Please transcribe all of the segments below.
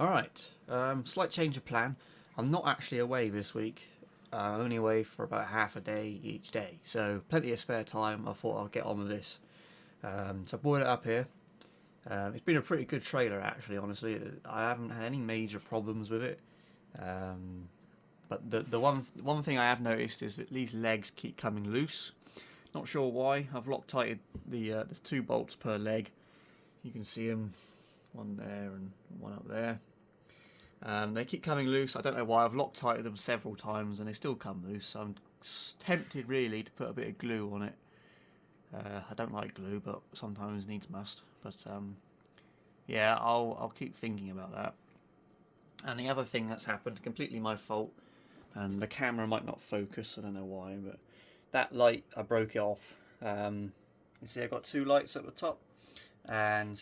Alright, slight change of plan. I'm not actually away this week. I'm only away for about half a day each day, so plenty of spare time. I thought I'll get on with this. So I brought it up here. It's been a pretty good trailer actually, honestly. I haven't had any major problems with it. But the one thing I have noticed is that these legs keep coming loose. Not sure why. I've Loctited the two bolts per leg. You can see them, one there and one up there. They keep coming loose. I don't know why. I've Loctited them several times and they still come loose. So I'm tempted really to put a bit of glue on it. I don't like glue, but sometimes needs must. But yeah, I'll keep thinking about that. And the other thing that's happened, completely my fault, and the camera might not focus. I don't know why, but that light, I broke it off. You see, I've got two lights at the top, and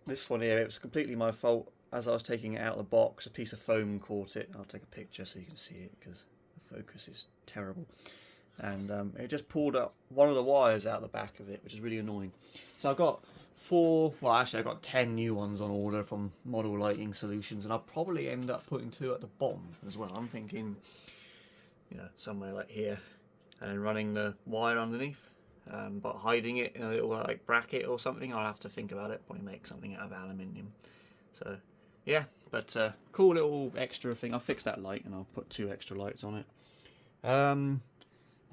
this one here, it was completely my fault. As I was taking it out of the box, a piece of foam caught it. I'll take a picture so you can see it because the focus is terrible. And it just pulled up one of the wires out the back of it, which is really annoying. So I've got I've got 10 new ones on order from Model Lighting Solutions, and I'll probably end up putting 2 at the bottom as well. I'm thinking, somewhere like here, and then running the wire underneath, but hiding it in a little like bracket or something. I'll have to think about it. Probably make something out of aluminium. So yeah, but cool little extra thing. I'll fix that light and I'll put 2 extra lights on it.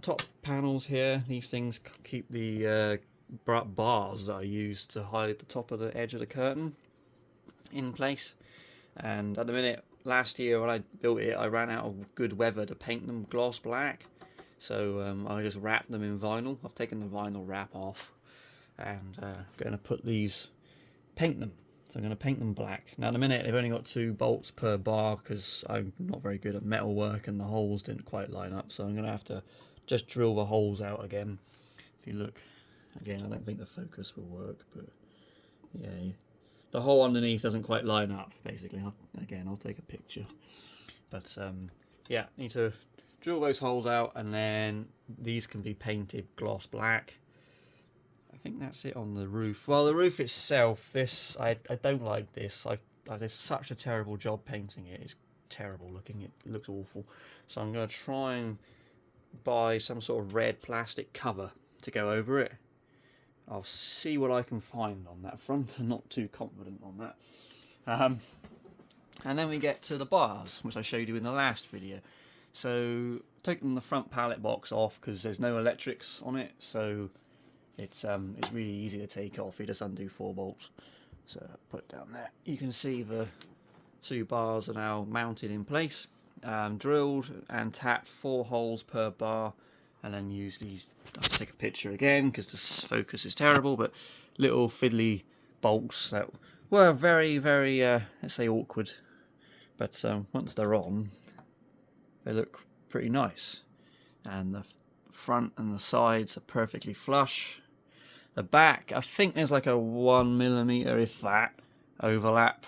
Top panels here, these things keep the bars that I use to hide the top of the edge of the curtain in place. And at the minute, last year when I built it, I ran out of good weather to paint them gloss black. So I just wrapped them in vinyl. I've taken the vinyl wrap off and going to paint them. So I'm going to paint them black. Now at the minute they've only got 2 bolts per bar because I'm not very good at metal work and the holes didn't quite line up. So I'm going to have to just drill the holes out again. If you look, again, I don't think the focus will work, but yeah, the hole underneath doesn't quite line up, basically. I'll take a picture. But yeah, need to drill those holes out, and then these can be painted gloss black. I think that's it on the roof. Well, the roof itself, I don't like this. I did such a terrible job painting it. It's terrible looking. It looks awful. So I'm going to try and buy some sort of red plastic cover to go over it. I'll see what I can find on that front. I'm not too confident on that. And then we get to the bars, which I showed you in the last video. So taking the front pallet box off because there's no electrics on it, so it's really easy to take off. You just undo 4 bolts. So put it down there. You can see the 2 bars are now mounted in place. Drilled and tapped 4 holes per bar, and then use these. I'll take a picture again because the focus is terrible, but little fiddly bolts that were very, very, let's say, awkward. But once they're on, they look pretty nice. And the front and the sides are perfectly flush. The back, I think there's like a 1mm, if that, overlap.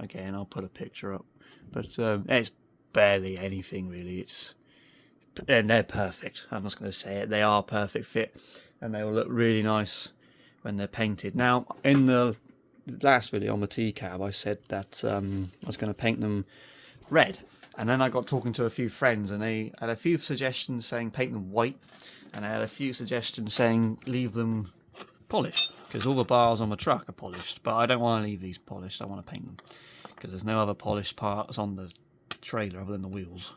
Again, I'll put a picture up. But it's barely anything really. And they're perfect. I'm just going to say it. They are perfect fit, and they will look really nice when they're painted. Now, in the last video on the T-Cab, I said that I was going to paint them red, and then I got talking to a few friends, and they had a few suggestions saying paint them white, and I had a few suggestions saying leave them polished, because all the bars on the truck are polished. But I don't want to leave these polished. I want to paint them because there's no other polished parts on the trailer other than the wheels.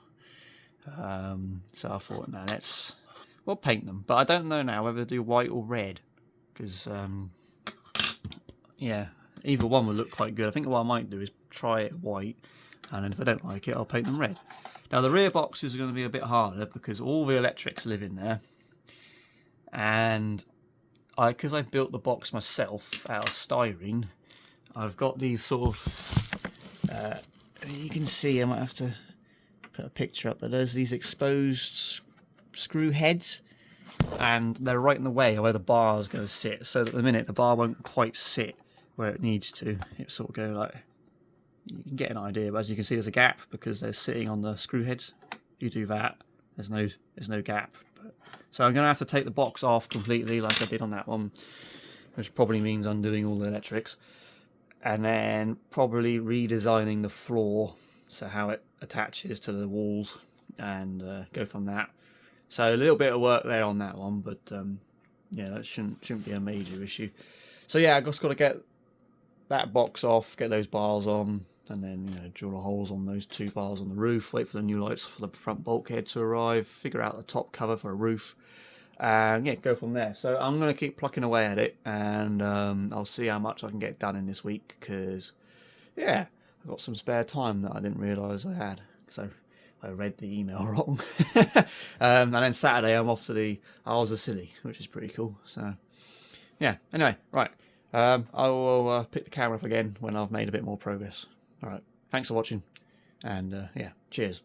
So I thought, no, we'll paint them. But I don't know now whether to do white or red, because yeah, either one would look quite good. I think what I might do is try it white, and then if I don't like it, I'll paint them red. Now the rear boxes are going to be a bit harder because all the electrics live in there, and because I built the box myself out of styrene, I've got these sort of you can see, I might have to put a picture up, but there's these exposed screw heads, and they're right in the way of where the bar is going to sit, so that at the minute the bar won't quite sit where it needs to. It sort of go like, you can get an idea, but as you can see there's a gap because they're sitting on the screw heads. You do that, there's no gap. So I'm going to have to take the box off completely like I did on that one, which probably means undoing all the electrics. and then probably redesigning the floor, so how it attaches to the walls, and go from that. So a little bit of work there on that one, but yeah, that shouldn't be a major issue. So yeah, I just got to get that box off, get those bars on, and then drill the holes on those 2 bars on the roof, wait for the new lights for the front bulkhead to arrive, figure out the top cover for a roof, and yeah, go from there. So I'm going to keep plucking away at it, and I'll see how much I can get done in this week, because yeah, I've got some spare time that I didn't realise I had, so I read the email wrong. And then Saturday I'm off to the Isles of Scilly, which is pretty cool. So yeah, anyway, right. I will pick the camera up again when I've made a bit more progress. Alright, thanks for watching, and yeah, cheers.